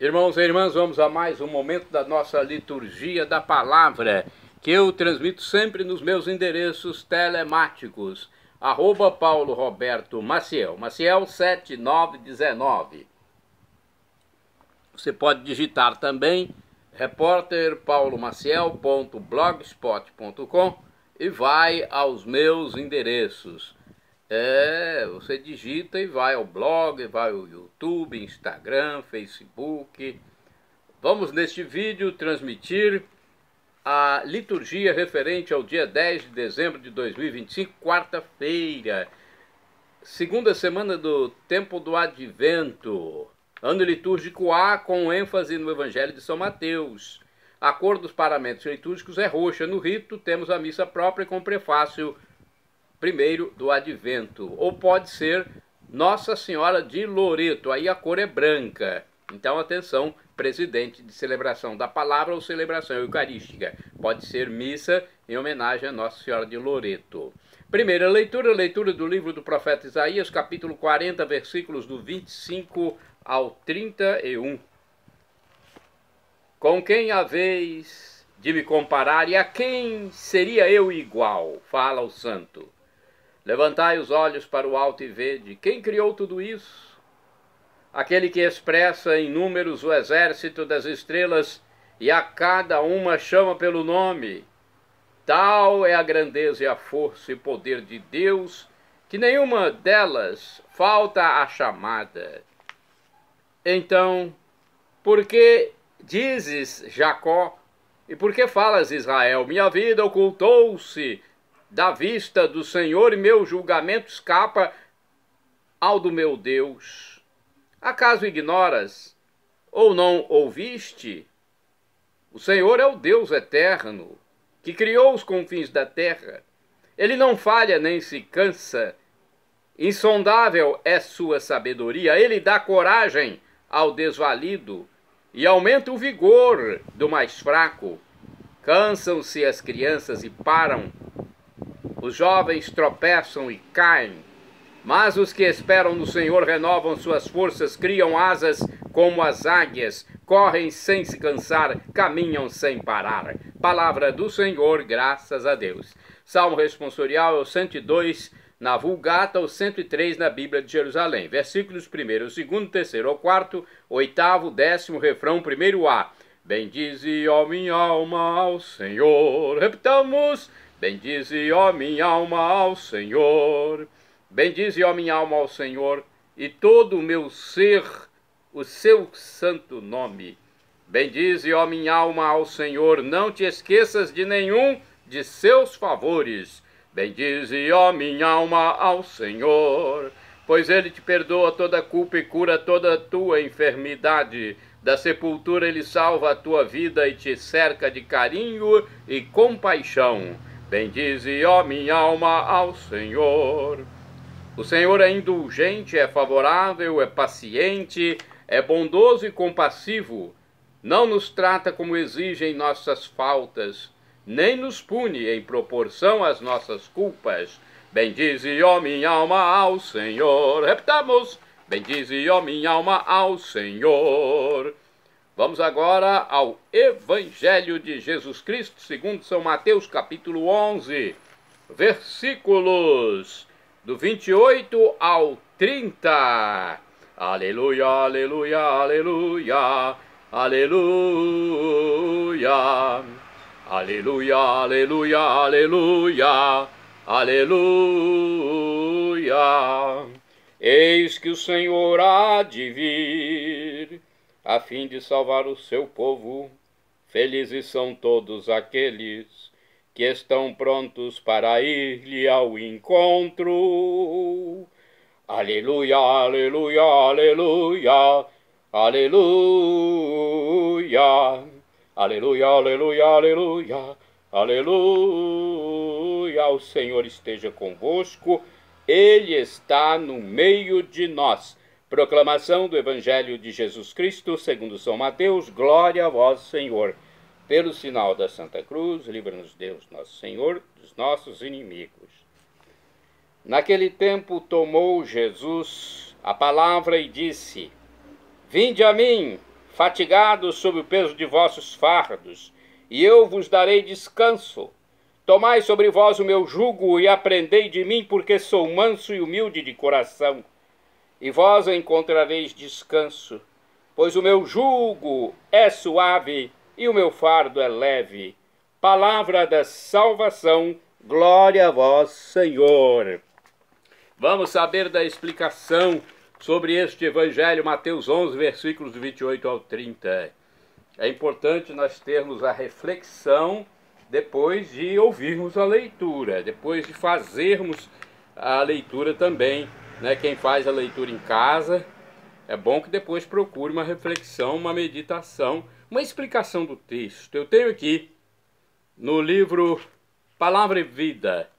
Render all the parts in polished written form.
Irmãos e irmãs, vamos a mais um momento da nossa liturgia da palavra, que eu transmito sempre nos meus endereços telemáticos, @Paulo Roberto Maciel, Maciel 7919. Você pode digitar também repórterpaulomaciel.blogspot.com e vai aos meus endereços. Você digita e vai ao blog, vai ao YouTube, Instagram, Facebook. Vamos neste vídeo transmitir a liturgia referente ao dia 10 de dezembro de 2025, quarta-feira, segunda semana do tempo do Advento, ano litúrgico A, com ênfase no Evangelho de São Mateus. A cor dos paramentos litúrgicos é roxa. No rito temos a missa própria com prefácio primeiro do Advento, ou pode ser Nossa Senhora de Loreto, aí a cor é branca. Então atenção, presidente de celebração da palavra ou celebração eucarística, pode ser missa em homenagem a Nossa Senhora de Loreto. Primeira leitura, leitura do livro do profeta Isaías, capítulo 40, versículos do 25 ao 31. Com quem haveis de me comparar, e a quem seria eu igual? Fala o santo. Levantai os olhos para o alto e vede. Quem criou tudo isso? Aquele que expressa em números o exército das estrelas e a cada uma chama pelo nome. Tal é a grandeza e a força e poder de Deus, que nenhuma delas falta a chamada. Então, por que dizes, Jacó, e por que falas, Israel? Minha vida ocultou-se da vista do Senhor e meu julgamento escapa ao do meu Deus. Acaso ignoras ou não ouviste? O Senhor é o Deus eterno, que criou os confins da terra. Ele não falha nem se cansa. Insondável é sua sabedoria. Ele dá coragem ao desvalido e aumenta o vigor do mais fraco. Cansam-se as crianças e param. Os jovens tropeçam e caem, mas os que esperam no Senhor renovam suas forças, criam asas como as águias, correm sem se cansar, caminham sem parar. Palavra do Senhor, graças a Deus. Salmo responsorial é o 102, na Vulgata, o 103 na Bíblia de Jerusalém. Versículos 1º, 2º, 3º, 4º, 8º, 10º, refrão 1º-A. Bendize, ó minha alma, ao Senhor. Repitamos. Bendize, ó minha alma, ao Senhor. Bendize, ó minha alma, ao Senhor, e todo o meu ser, o seu santo nome. Bendize, ó minha alma, ao Senhor, não te esqueças de nenhum de seus favores. Bendize, ó minha alma, ao Senhor, pois ele te perdoa toda culpa e cura toda a tua enfermidade. Da sepultura ele salva a tua vida e te cerca de carinho e compaixão. Bendize, ó minha alma, ao Senhor. O Senhor é indulgente, é favorável, é paciente, é bondoso e compassivo. Não nos trata como exigem nossas faltas, nem nos pune em proporção às nossas culpas. Bendize, ó minha alma, ao Senhor. Repitamos. Bendize, ó minha alma, ao Senhor. Vamos agora ao Evangelho de Jesus Cristo, segundo São Mateus, capítulo 11, versículos do 28 ao 30. Aleluia, aleluia, aleluia, aleluia, aleluia, aleluia, aleluia, aleluia. Eis que o Senhor há de vir, a fim de salvar o seu povo. Felizes são todos aqueles que estão prontos para ir-lhe ao encontro. Aleluia, aleluia, aleluia, aleluia, aleluia, aleluia, aleluia, aleluia. O Senhor esteja convosco, Ele está no meio de nós. Proclamação do Evangelho de Jesus Cristo, segundo São Mateus. Glória a vós, Senhor. Pelo sinal da Santa Cruz, livra-nos Deus, nosso Senhor, dos nossos inimigos. Naquele tempo tomou Jesus a palavra e disse: Vinde a mim, fatigados sob o peso de vossos fardos, e eu vos darei descanso. Tomai sobre vós o meu jugo e aprendei de mim, porque sou manso e humilde de coração, e vós encontrareis descanso, pois o meu jugo é suave e o meu fardo é leve. Palavra da salvação, glória a vós, Senhor. Vamos saber da explicação sobre este Evangelho, Mateus 11, versículos 28 ao 30. É importante nós termos a reflexão depois de ouvirmos a leitura, depois de fazermos a leitura também, né? Quem faz a leitura em casa, é bom que depois procure uma reflexão, uma meditação, uma explicação do texto. Eu tenho aqui no livro Palavra e Vida,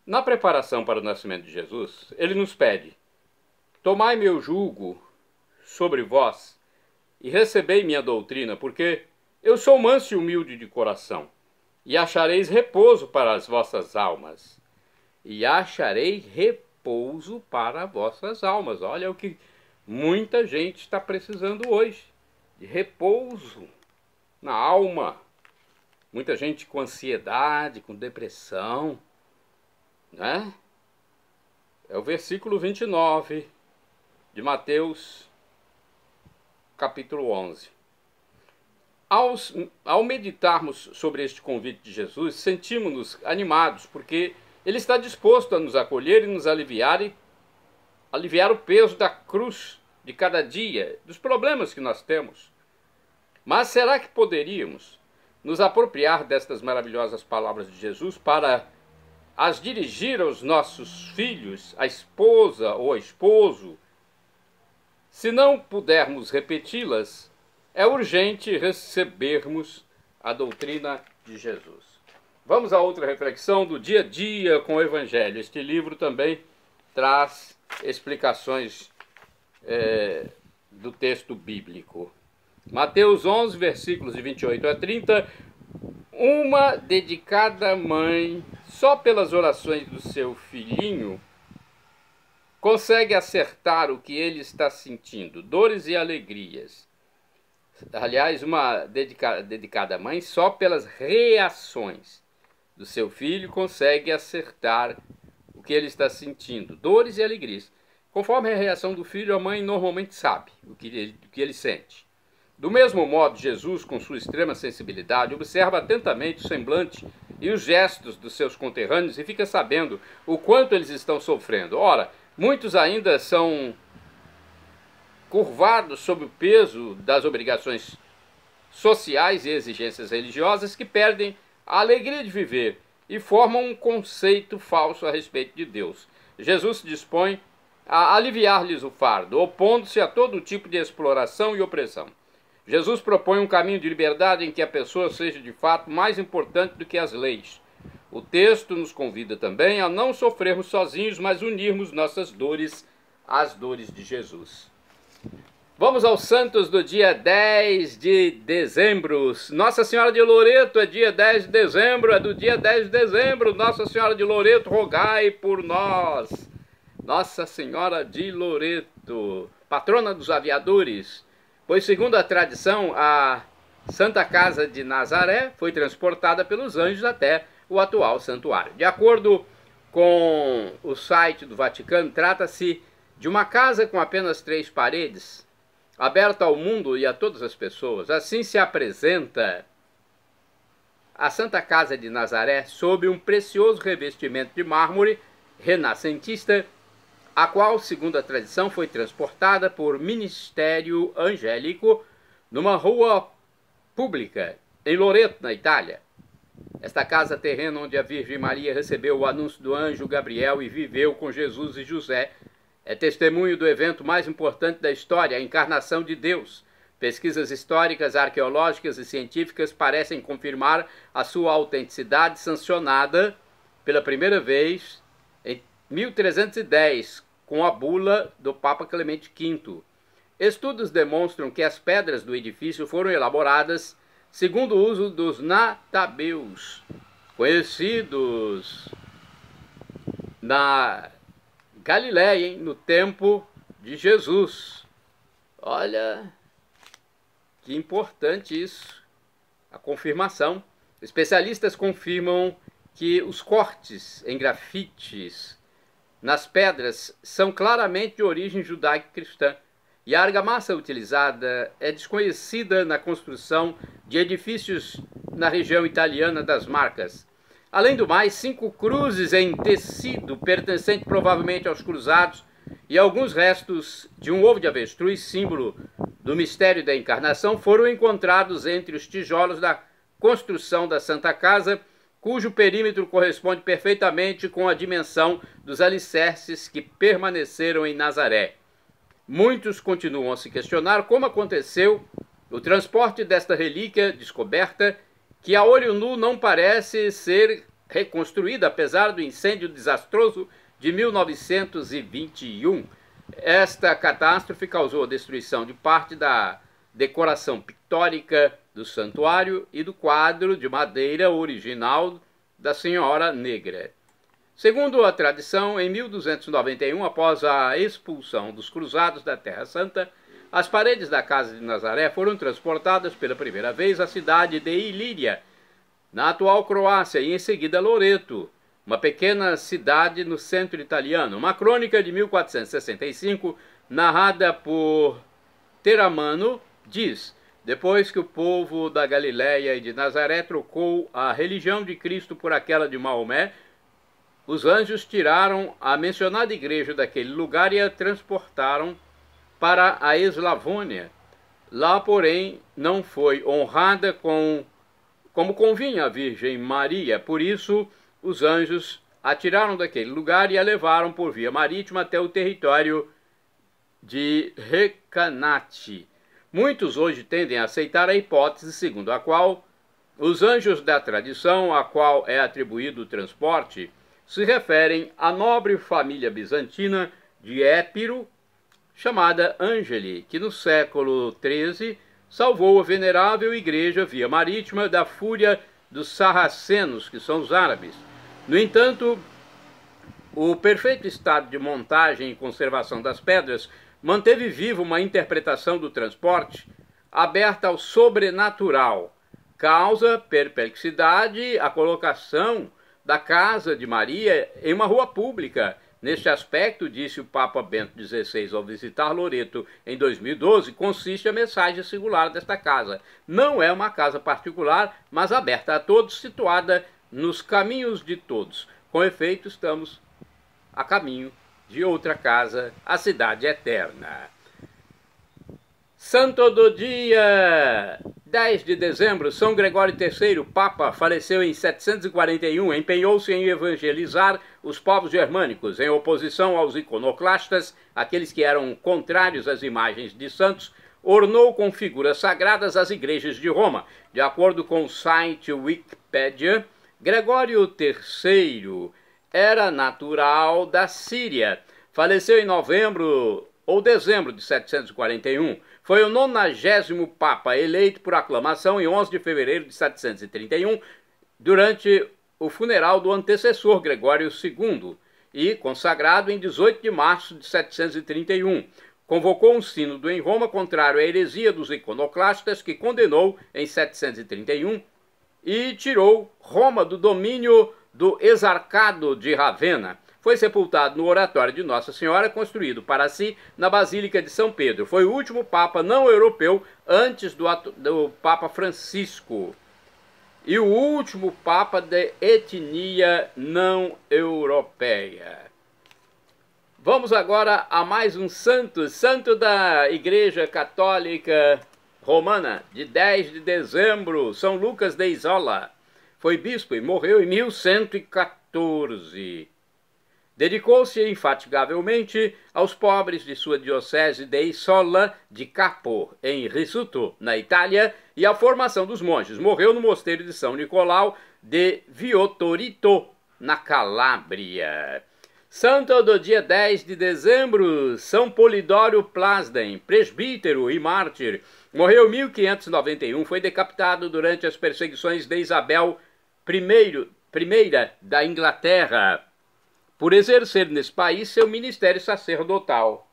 na preparação para o nascimento de Jesus, ele nos pede: tomai meu jugo sobre vós e recebei minha doutrina, porque eu sou manso e humilde de coração, e achareis repouso para as vossas almas. E acharei repouso para vossas almas. Olha o que muita gente está precisando hoje, de repouso na alma. Muita gente com ansiedade, com depressão, né? É o versículo 29 de Mateus, capítulo 11. Ao meditarmos sobre este convite de Jesus, sentimos-nos animados, porque Ele está disposto a nos acolher e nos aliviar o peso da cruz de cada dia, dos problemas que nós temos. Mas será que poderíamos nos apropriar destas maravilhosas palavras de Jesus para as dirigir aos nossos filhos, à esposa ou ao esposo? Se não pudermos repeti-las, é urgente recebermos a doutrina de Jesus. Vamos a outra reflexão do dia a dia com o Evangelho. Este livro também traz explicações do texto bíblico. Mateus 11, versículos de 28 a 30. Uma dedicada mãe, só pelas orações do seu filhinho, consegue acertar o que ele está sentindo, dores e alegrias. Aliás, uma dedicada mãe, só pelas reações do seu filho, consegue acertar o que ele está sentindo, dores e alegrias. Conforme a reação do filho, a mãe normalmente sabe o que ele sente. Do mesmo modo, Jesus, com sua extrema sensibilidade, observa atentamente o semblante e os gestos dos seus conterrâneos e fica sabendo o quanto eles estão sofrendo. Ora, muitos ainda são curvados sob o peso das obrigações sociais e exigências religiosas que perdem a alegria de viver e formam um conceito falso a respeito de Deus. Jesus se dispõe a aliviar-lhes o fardo, opondo-se a todo tipo de exploração e opressão. Jesus propõe um caminho de liberdade em que a pessoa seja de fato mais importante do que as leis. O texto nos convida também a não sofrermos sozinhos, mas unirmos nossas dores às dores de Jesus. Vamos aos santos do dia 10 de dezembro. Nossa Senhora de Loreto é dia 10 de dezembro, é do dia 10 de dezembro. Nossa Senhora de Loreto, rogai por nós. Nossa Senhora de Loreto, patrona dos aviadores, pois segundo a tradição, a Santa Casa de Nazaré foi transportada pelos anjos até o atual santuário. De acordo com o site do Vaticano, trata-se de uma casa com apenas 3 paredes, aberta ao mundo e a todas as pessoas. Assim se apresenta a Santa Casa de Nazaré sob um precioso revestimento de mármore renascentista, a qual, segundo a tradição, foi transportada por ministério angélico numa rua pública em Loreto, na Itália. Esta casa terrena onde a Virgem Maria recebeu o anúncio do anjo Gabriel e viveu com Jesus e José, é testemunho do evento mais importante da história, a encarnação de Deus. Pesquisas históricas, arqueológicas e científicas parecem confirmar a sua autenticidade, sancionada pela primeira vez em 1310, com a bula do Papa Clemente V. Estudos demonstram que as pedras do edifício foram elaboradas segundo o uso dos natabeus, conhecidos na Galiléia, no tempo de Jesus. Olha, que importante isso, a confirmação. Especialistas confirmam que os cortes em grafites nas pedras são claramente de origem judaico-cristã e a argamassa utilizada é desconhecida na construção de edifícios na região italiana das Marcas. Além do mais, 5 cruzes em tecido pertencente provavelmente aos cruzados e alguns restos de um ovo de avestruz, símbolo do mistério da encarnação, foram encontrados entre os tijolos da construção da Santa Casa, cujo perímetro corresponde perfeitamente com a dimensão dos alicerces que permaneceram em Nazaré. Muitos continuam a se questionar como aconteceu o transporte desta relíquia descoberta, que a olho nu não parece ser reconstruída, apesar do incêndio desastroso de 1921. Esta catástrofe causou a destruição de parte da decoração pictórica do santuário e do quadro de madeira original da Senhora Negra. Segundo a tradição, em 1291, após a expulsão dos cruzados da Terra Santa, as paredes da Casa de Nazaré foram transportadas pela primeira vez à cidade de Ilíria, na atual Croácia, e em seguida Loreto, uma pequena cidade no centro italiano. Uma crônica de 1465, narrada por Teramano, diz: depois que o povo da Galiléia e de Nazaré trocou a religião de Cristo por aquela de Maomé, os anjos tiraram a mencionada igreja daquele lugar e a transportaram para a Eslavônia. Lá, porém, não foi honrada como convinha a Virgem Maria. Por isso, os anjos a tiraram daquele lugar e a levaram por via marítima até o território de Recanati. Muitos hoje tendem a aceitar a hipótese segundo a qual os anjos da tradição a qual é atribuído o transporte se referem à nobre família bizantina de Épiro, chamada Angeli, que no século XIII salvou a venerável igreja via marítima da fúria dos sarracenos, que são os árabes. No entanto, o perfeito estado de montagem e conservação das pedras manteve viva uma interpretação do transporte aberta ao sobrenatural. Causa perplexidade a colocação da Casa de Maria em uma rua pública. Neste aspecto, disse o Papa Bento XVI ao visitar Loreto em 2012, consiste a mensagem singular desta casa. Não é uma casa particular, mas aberta a todos, situada nos caminhos de todos. Com efeito, estamos a caminho de outra casa, a cidade eterna. Santo do dia 10 de dezembro, São Gregório III, Papa, faleceu em 741, empenhou-se em evangelizar os povos germânicos, em oposição aos iconoclastas, aqueles que eram contrários às imagens de santos, ornou com figuras sagradas as igrejas de Roma. De acordo com o site Wikipedia, Gregório III era natural da Síria, faleceu em novembro ou dezembro de 741, foi o 90º Papa eleito por aclamação em 11 de fevereiro de 731, durante o funeral do antecessor Gregório II, e consagrado em 18 de março de 731. Convocou um sínodo em Roma contrário à heresia dos iconoclastas, que condenou em 731 e tirou Roma do domínio do exarcado de Ravenna. Foi sepultado no oratório de Nossa Senhora, construído para si na Basílica de São Pedro. Foi o último Papa não europeu antes do Papa Francisco. E o último Papa de etnia não europeia. Vamos agora a mais um santo, santo da Igreja Católica Romana, de 10 de dezembro, São Lucas de Isola. Foi bispo e morreu em 1114. Dedicou-se infatigavelmente aos pobres de sua diocese de Isola de Capo, em Risuto, na Itália, e à formação dos monges. Morreu no mosteiro de São Nicolau de Viotorito, na Calábria. Santo do dia 10 de dezembro, São Polidório Plasden, presbítero e mártir. Morreu em 1591, foi decapitado durante as perseguições de Isabel I da Inglaterra, por exercer nesse país seu ministério sacerdotal.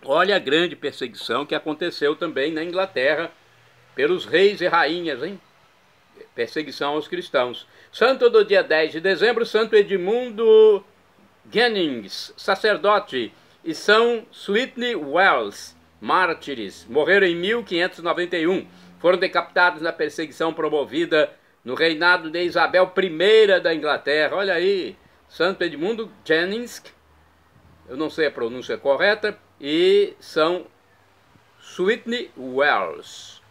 Olha a grande perseguição que aconteceu também na Inglaterra pelos reis e rainhas, hein? Perseguição aos cristãos. Santo do dia 10 de dezembro, Santo Edmundo Jennings, sacerdote, e São Switney Wells, mártires, morreram em 1591. Foram decapitados na perseguição promovida no reinado de Isabel I da Inglaterra. Olha aí, Santo Edmundo Jennings, eu não sei a pronúncia correta, e São Switney Wells.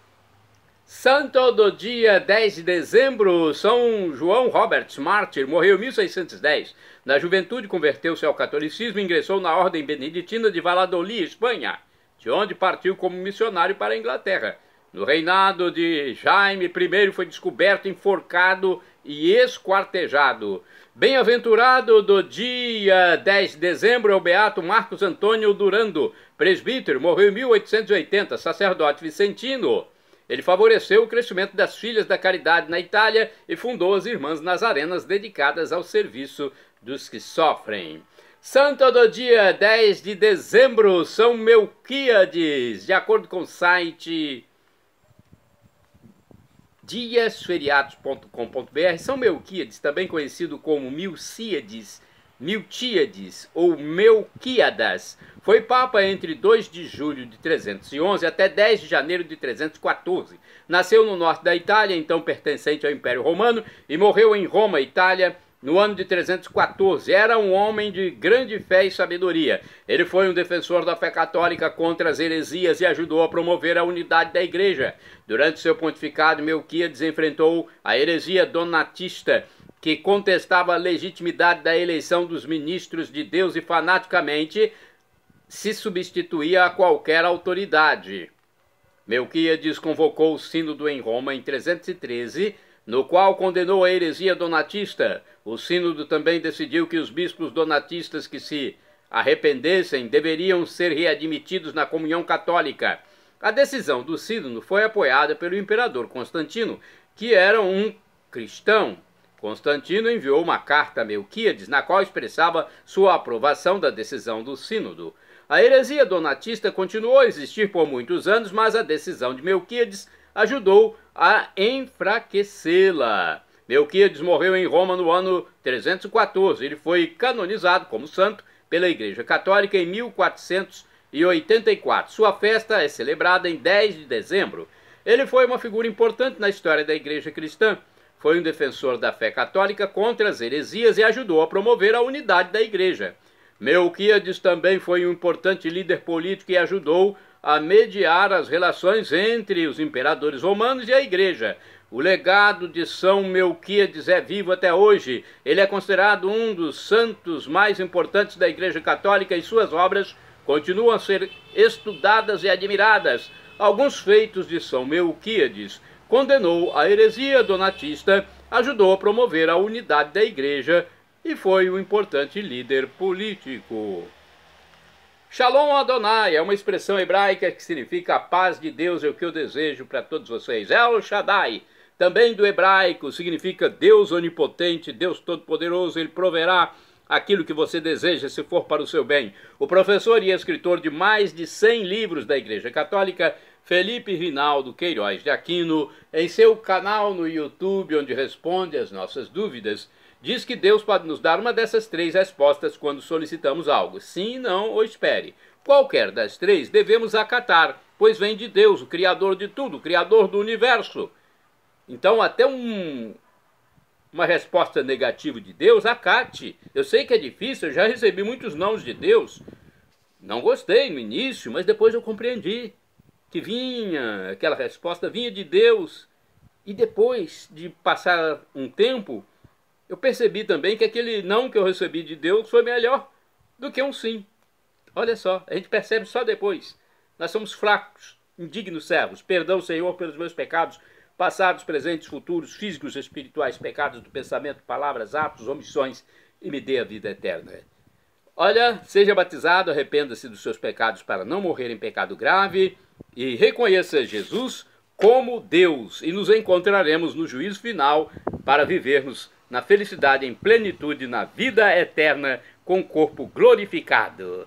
Santo do dia 10 de dezembro, São João Roberts, mártir, morreu em 1610. Na juventude converteu-se ao catolicismo e ingressou na ordem beneditina de Valladolid, Espanha, de onde partiu como missionário para a Inglaterra. No reinado de Jaime I foi descoberto, enforcado e esquartejado. Bem-aventurado do dia 10 de dezembro é o beato Marcos Antônio Durando, presbítero, morreu em 1880, sacerdote vicentino. Ele favoreceu o crescimento das Filhas da Caridade na Itália e fundou as Irmãs Nazarenas dedicadas ao serviço dos que sofrem. Santo do dia 10 de dezembro, São Melquíades, de acordo com o site diasferiados.com.br, São Melquíades, também conhecido como Milcíades, Miltíades ou Melquíadas, foi papa entre 2 de julho de 311 até 10 de janeiro de 314. Nasceu no norte da Itália, então pertencente ao Império Romano, e morreu em Roma, Itália, no ano de 314. Era um homem de grande fé e sabedoria. Ele foi um defensor da fé católica contra as heresias e ajudou a promover a unidade da igreja. Durante seu pontificado, Melquíades enfrentou a heresia donatista, que contestava a legitimidade da eleição dos ministros de Deus e fanaticamente se substituía a qualquer autoridade. Melquíades convocou o sínodo em Roma em 313, no qual condenou a heresia donatista. O sínodo também decidiu que os bispos donatistas que se arrependessem deveriam ser readmitidos na comunhão católica. A decisão do sínodo foi apoiada pelo imperador Constantino, que era um cristão. Constantino enviou uma carta a Melquíades, na qual expressava sua aprovação da decisão do sínodo. A heresia donatista continuou a existir por muitos anos, mas a decisão de Melquíades ajudou a enfraquecê-la. Melquíades morreu em Roma no ano 314. Ele foi canonizado como santo pela Igreja Católica em 1484. Sua festa é celebrada em 10 de dezembro. Ele foi uma figura importante na história da Igreja cristã. Foi um defensor da fé católica contra as heresias e ajudou a promover a unidade da Igreja. Melquíades também foi um importante líder político e ajudou a mediar as relações entre os imperadores romanos e a Igreja. O legado de São Melquíades é vivo até hoje. Ele é considerado um dos santos mais importantes da Igreja Católica e suas obras continuam a ser estudadas e admiradas. Alguns feitos de São Melquíades: condenou a heresia donatista, ajudou a promover a unidade da Igreja e foi um importante líder político. Shalom Adonai é uma expressão hebraica que significa a paz de Deus, é o que eu desejo para todos vocês. El Shaddai, também do hebraico, significa Deus onipotente, Deus todo-poderoso. Ele proverá aquilo que você deseja se for para o seu bem. O professor e escritor de mais de 100 livros da Igreja Católica, Felipe Rinaldo Queiroz de Aquino, em seu canal no YouTube, onde responde às nossas dúvidas, diz que Deus pode nos dar uma dessas 3 respostas quando solicitamos algo: sim, não ou espere. Qualquer das 3 devemos acatar, pois vem de Deus, o Criador de tudo, o Criador do universo. Então, até uma resposta negativa de Deus, acate. Eu sei que é difícil, eu já recebi muitos nãos de Deus. Não gostei no início, mas depois eu compreendi que aquela resposta vinha de Deus. E depois de passar um tempo, eu percebi também que aquele não que eu recebi de Deus foi melhor do que um sim. Olha só, a gente percebe só depois. Nós somos fracos, indignos servos. Perdão, Senhor, pelos meus pecados, passados, presentes, futuros, físicos, espirituais, pecados do pensamento, palavras, atos, omissões, e me dê a vida eterna. Olha, seja batizado, arrependa-se dos seus pecados para não morrer em pecado grave e reconheça Jesus como Deus. E nos encontraremos no juízo final para vivermos na felicidade, em plenitude, na vida eterna, com o corpo glorificado.